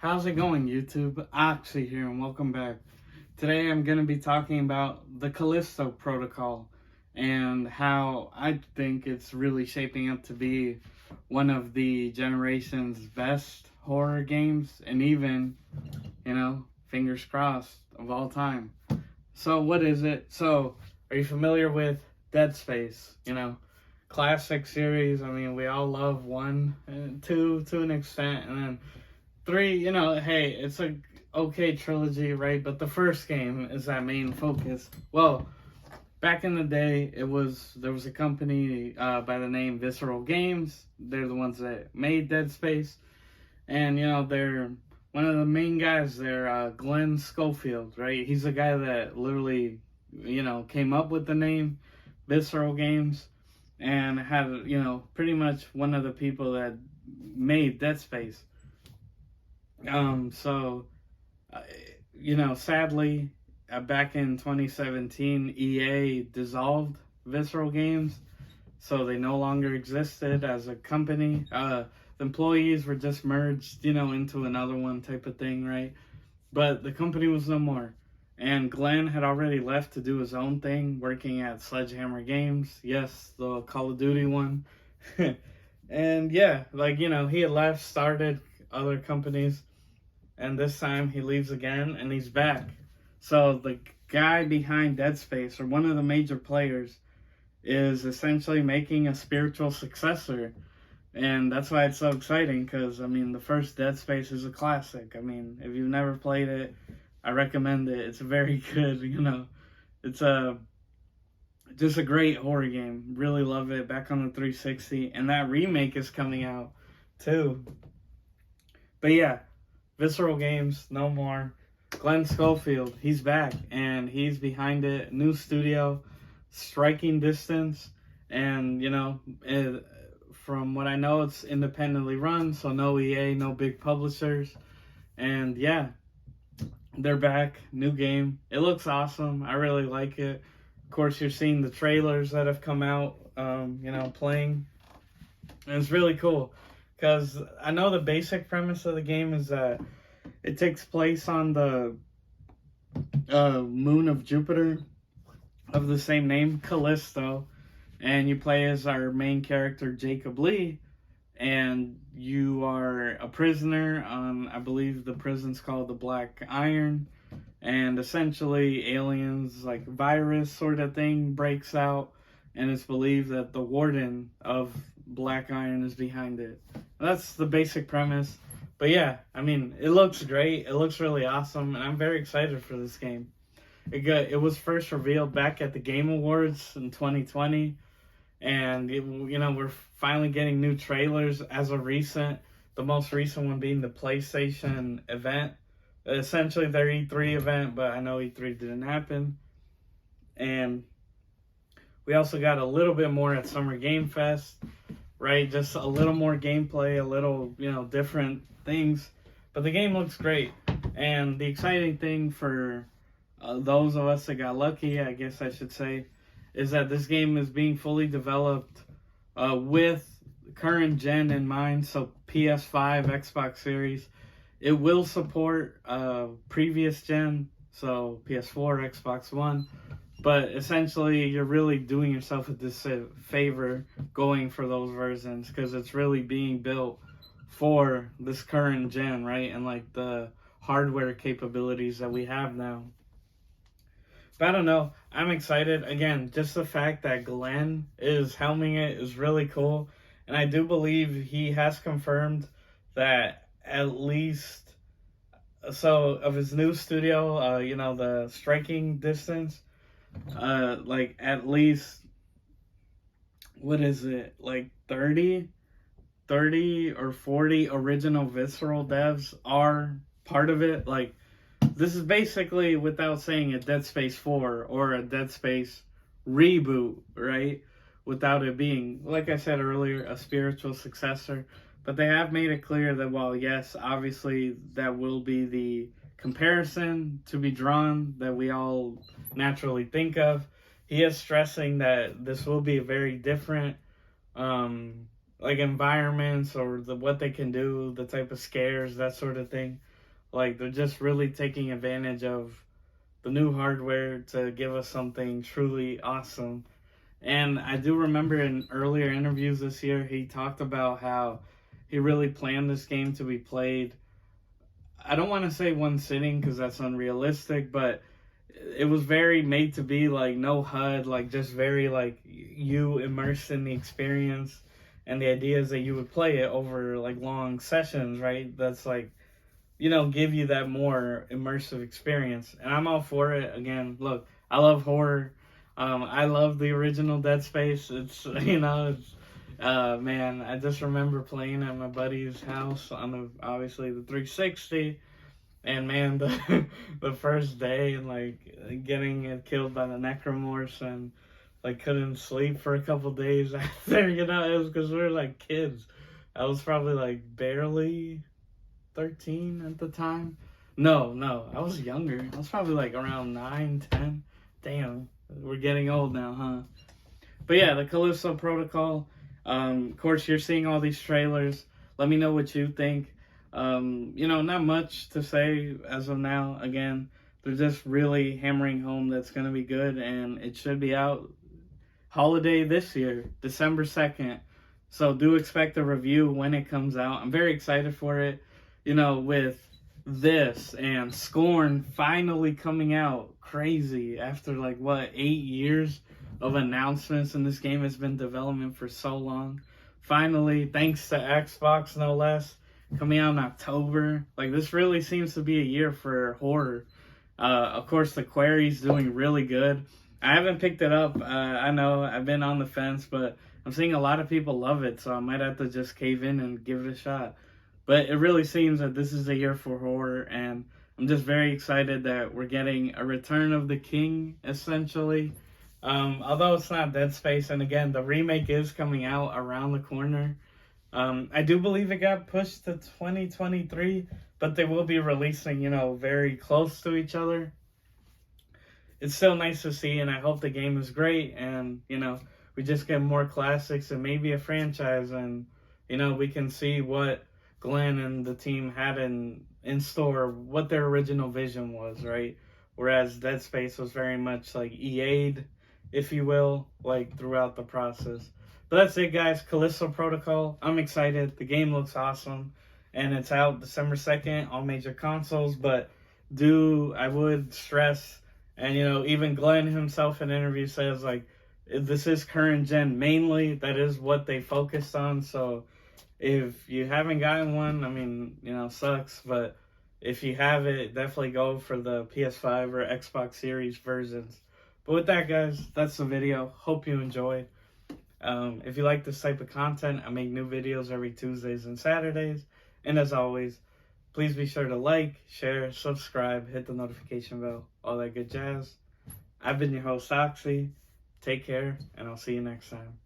How's it going, YouTube? Oxy here, and welcome back. Today I'm going to be talking about the Callisto Protocol and how I think it's really shaping up to be one of the generation's best horror games, and even, fingers crossed, of all time. So, what is it? So, are you familiar with Dead Space? Classic series. I mean, we all love 1 and 2 to an extent, and then 3, hey, it's a okay trilogy, right? But the first game is that main focus. Well, back in the day, there was a company by the name Visceral Games. They're the ones that made Dead Space, and they're one of the main guys there, Glen, right? He's the guy that literally, came up with the name Visceral Games, and had pretty much one of the people that made Dead Space. So, sadly, back in 2017, EA dissolved Visceral Games, so they no longer existed as a company. The employees were just merged, into another one type of thing, right? But the company was no more. And Glenn had already left to do his own thing, working at Sledgehammer Games. Yes, the Call of Duty one. And yeah, he had left, started other companies, and this time he leaves again, and he's back. So the guy behind Dead Space, or one of the major players, is essentially making a spiritual successor. And that's why it's so exciting, because, the first Dead Space is a classic. If you've never played it, I recommend it. It's very good, It's just a great horror game. Really love it. Back on the 360. And that remake is coming out, too. But yeah, Visceral Games, no more. Glenn Schofield, he's back, and he's behind it. New studio, striking distance, and from what I know, it's independently run, so no EA, no big publishers, and yeah, they're back. New game. It looks awesome. I really like it. Of course, you're seeing the trailers that have come out, playing, and it's really cool. Because I know the basic premise of the game is that it takes place on the moon of Jupiter of the same name, Callisto. And you play as our main character, Jacob Lee. And you are a prisoner on, I believe the prison's called the Black Iron. And essentially, aliens, like virus sort of thing, breaks out. And it's believed that the warden of Black Iron is behind it. That's the basic premise. But yeah, it looks great. It looks really awesome, and I'm very excited for this game. It was first revealed back at the Game Awards in 2020, and we're finally getting new trailers as of recent. The most recent one being the PlayStation event, essentially their E3 event, but I know E3 didn't happen. And we also got a little bit more at Summer Game Fest, right? Just a little more gameplay, a little, different things. But the game looks great. And the exciting thing for those of us that got lucky, I guess I should say, is that this game is being fully developed with current gen in mind. So PS5, Xbox Series. It will support previous gen, so PS4, Xbox One. But essentially, you're really doing yourself a favor going for those versions, because it's really being built for this current gen, right? And the hardware capabilities that we have now. But I don't know. I'm excited. Again, just the fact that Glenn is helming it is really cool. And I do believe he has confirmed that at least, so of his new studio, the striking distance, at least, what is it, 30 or 40 original Visceral devs are part of it. This is basically, without saying, a Dead Space 4 or a Dead Space reboot, right? Without it being, like I said earlier, a spiritual successor. But they have made it clear that while, yes, obviously that will be the comparison to be drawn that we all naturally think of, he is stressing that this will be a very different environments, or what they can do, the type of scares, that sort of thing. Like, they're just really taking advantage of the new hardware to give us something truly awesome. And I do remember in earlier interviews this year, he talked about how he really planned this game to be played. I don't want to say one sitting because that's unrealistic, but it was very made to be like no HUD, like just very like you immersed in the experience. And the idea is that you would play it over like long sessions, right? That's like, give you that more immersive experience. And I'm all for it. Again, look, I love horror. I love the original Dead Space. It's, man, I just remember playing at my buddy's house on obviously the 360. And man, the first day and like getting it killed by the necromorphs and like couldn't sleep for a couple days after, it was because we were like kids. I was probably like barely 13 at the time. No, I was younger. I was probably like around 9, 10. Damn, we're getting old now, huh? But yeah, the Callisto Protocol. Of course, you're seeing all these trailers. Let me know what you think. Not much to say as of now. Again, they're just really hammering home that's going to be good, and it should be out holiday this year, December 2nd. So do expect a review when it comes out. I'm very excited for it. With this and Scorn finally coming out crazy after like what, 8 years of announcements, and this game has been in development for so long. Finally, thanks to Xbox no less, coming out in October. Like, this really seems to be a year for horror. Of course, the Quarry's doing really good. I haven't picked it up. I know I've been on the fence, but I'm seeing a lot of people love it, so I might have to just cave in and give it a shot. But it really seems that this is a year for horror, and I'm just very excited that we're getting a return of the king, essentially. Although it's not Dead Space, and again, the remake is coming out around the corner. I do believe it got pushed to 2023, but they will be releasing, very close to each other. It's still nice to see, and I hope the game is great, and, we just get more classics and maybe a franchise, and, we can see what Glen and the team had in store, what their original vision was, right? Whereas Dead Space was very much like EA'd, if you will, like throughout the process. But that's it, guys. Callisto Protocol. I'm excited. The game looks awesome. And it's out December 2nd on major consoles. But I would stress, and even Glenn himself in an interview says, like, this is current gen mainly. That is what they focused on. So if you haven't gotten one, I mean, sucks. But if you have it, definitely go for the PS5 or Xbox Series versions. But with that, guys, that's the video. Hope you enjoyed. If you like this type of content, I make new videos every Tuesdays and Saturdays. And as always, please be sure to like, share, subscribe, hit the notification bell, all that good jazz. I've been your host, Oxy. Take care, and I'll see you next time.